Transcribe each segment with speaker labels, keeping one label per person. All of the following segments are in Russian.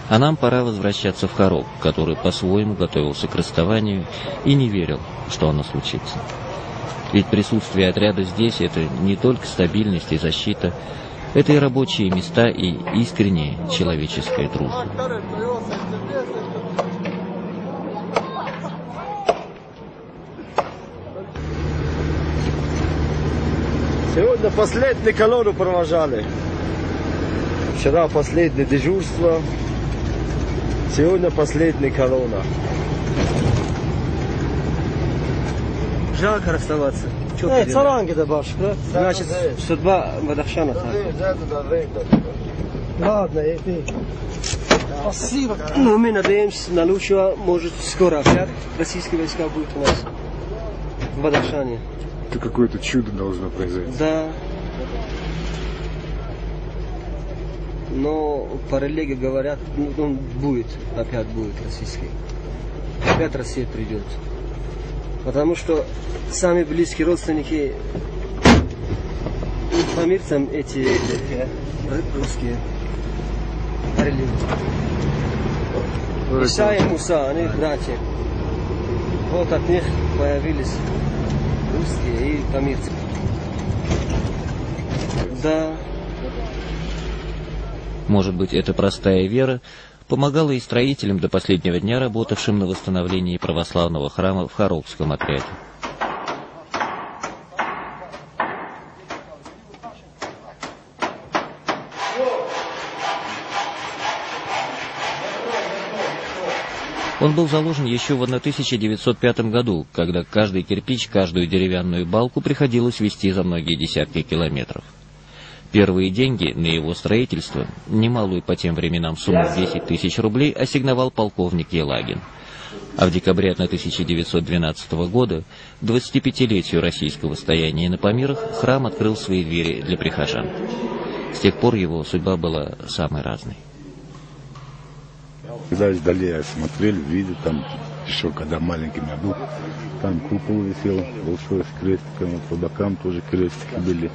Speaker 1: А нам пора возвращаться в Харок, который по-своему готовился к расставанию и не верил, что оно случится. Ведь присутствие отряда здесь — это не только стабильность и защита, это и рабочие места, и искренняя человеческая дружба.
Speaker 2: Сегодня последнюю колонну провожали. Вчера последнее дежурство. Сегодня последняя колонна.
Speaker 3: Жалко расставаться.
Speaker 2: Царанги да башка, да?
Speaker 3: Значит, судьба Бадахшана.
Speaker 2: Ладно, иди. Спасибо.
Speaker 3: Ну, мы надеемся на лучшего. Может, скоро опять российские войска будут у нас в Бадахшане.
Speaker 4: Это какое-то чудо должно произойти.
Speaker 3: Да. Но по религии говорят, он будет, опять будет российский. Опять Россия придет. Потому что сами близкие родственники памирцам эти русские религии. Иса и Муса, они братья. Вот от них появились русские и памирцы. Да.
Speaker 1: Может быть, эта простая вера помогала и строителям до последнего дня, работавшим на восстановлении православного храма в Харокском отряде. Он был заложен еще в 1905 году, когда каждый кирпич, каждую деревянную балку приходилось везти за многие десятки километров. Первые деньги на его строительство, немалую по тем временам сумму 10 тысяч рублей, ассигновал полковник Елагин. А в декабре 1912 года, к 25-летию российского стояния на Памирах, храм открыл свои двери для прихожан. С тех пор его судьба была самой разной.
Speaker 4: Когда издали я смотрел, видел, там еще когда маленьким я был, там купол висел, большой с крестиком, вот по бокам тоже крестики были.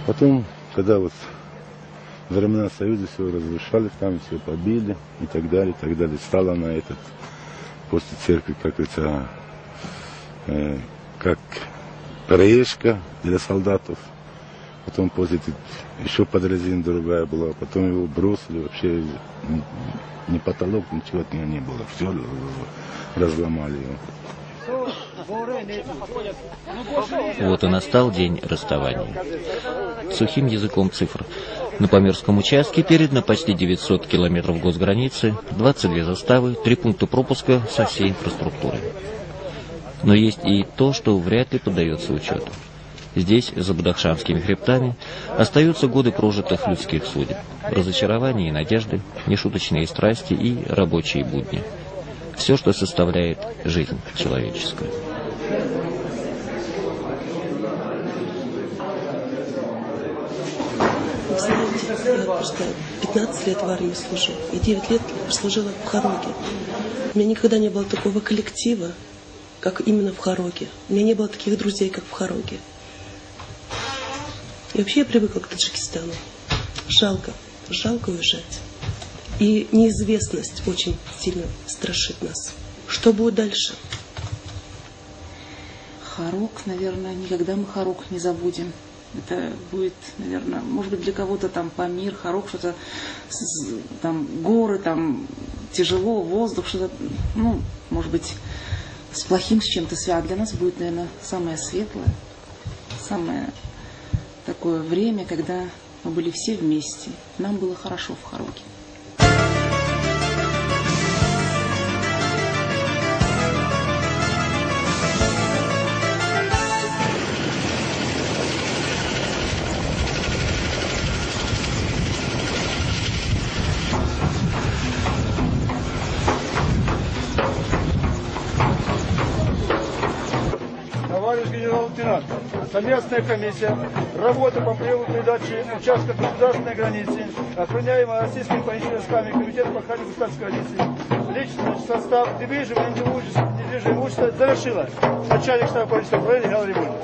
Speaker 4: Потом, когда вот времена Союза все разрушали, там все побили и так далее, стала она этот, после церкви, как это, как проезжка для солдатов. Потом после еще подразина другая была, потом его бросили, вообще ни потолок, ничего от него не было, все разломали его.
Speaker 1: Вот и настал день расставания. Сухим языком цифр. На Памирском участке передано почти 900 километров госграницы, 22 заставы, 3 пункта пропуска со всей инфраструктурой. Но есть и то, что вряд ли поддается учету. Здесь, за Бадахшанскими хребтами, остаются годы прожитых людских судеб, разочарования и надежды, нешуточные страсти и рабочие будни. Все, что составляет жизнь человеческую.
Speaker 5: Вы знаете, я просто 15 лет в армии служу, и 9 лет служила в Хароке. У меня никогда не было такого коллектива, как именно в Хароке. У меня не было таких друзей, как в Хароке. И вообще я привыкла к Таджикистану. Жалко уезжать. И неизвестность очень сильно страшит нас. Что будет дальше?
Speaker 6: Харок, наверное, никогда мы Харок не забудем. Это будет, наверное, может быть, для кого-то там Памир, Харок, что-то, там горы, там тяжело, воздух, что-то, ну, может быть, с плохим, с чем-то связано. Для нас будет, наверное, самое светлое, самое такое время, когда мы были все вместе. Нам было хорошо в Хароке.
Speaker 7: Товарищ генерал-лейтенант, совместная комиссия, работа по приему передачи участка государственной границы, охраняемой российскими пограничными войсками, комитет по охране государственной границы, личный состав недвижимого имущества завершила начальник штаба полицейского управления Галина Римовна.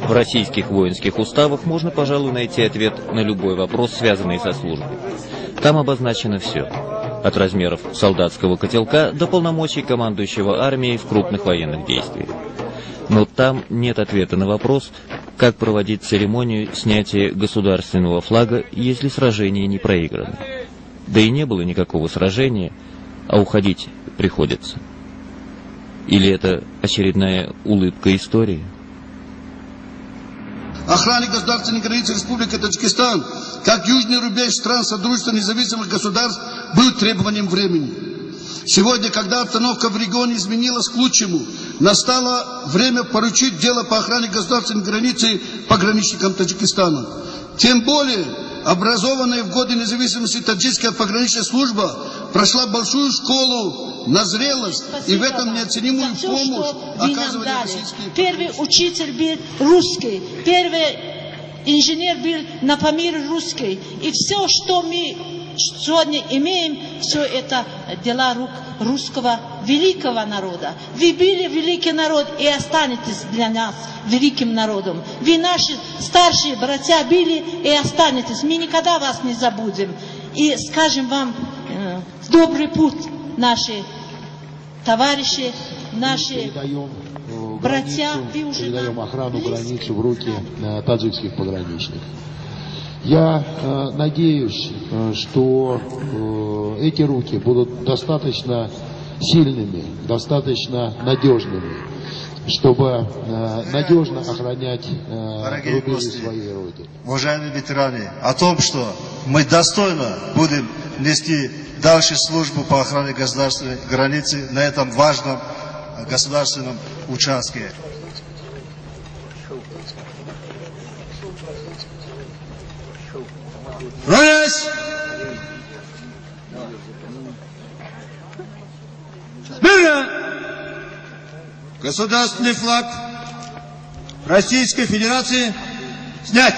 Speaker 1: В российских воинских уставах можно, пожалуй, найти ответ на любой вопрос, связанный со службой. Там обозначено все. От размеров солдатского котелка до полномочий командующего армией в крупных военных действиях. Но там нет ответа на вопрос, как проводить церемонию снятия государственного флага, если сражение не проиграно. Да и не было никакого сражения, а уходить приходится. Или это очередная улыбка истории?
Speaker 8: Охране государственной границы Республики Таджикистан, как южный рубеж стран Содружества независимых государств, был требованием времени. Сегодня, когда обстановка в регионе изменилась к лучшему, настало время поручить дело по охране государственной границы пограничникам Таджикистана. Тем более, образованная в годы независимости таджикская пограничная служба прошла большую школу на зрелость, и в этом неоценимую помощь оказывали российские.
Speaker 9: Первый учитель был русский, первый инженер был на фамилии русский. И все, что мы сегодня имеем, все это дела рук русского великого народа. Вы были великий народ и останетесь для нас великим народом. Вы наши старшие братья были и останетесь. Мы никогда вас не забудем. И скажем вам в добрый путь, наши товарищи, наши братья.
Speaker 10: Передаем охрану границы в руки таджикских пограничников. Я надеюсь, что эти руки будут достаточно сильными, достаточно надежными, чтобы надежно охранять рубежи своей Родины.
Speaker 11: Уважаемые ветераны, о том, что мы достойно будем нести дальше службу по охране государственной границы на этом важном государственном участке.
Speaker 8: Равняйсь! Смирно! Государственный флаг Российской Федерации снять!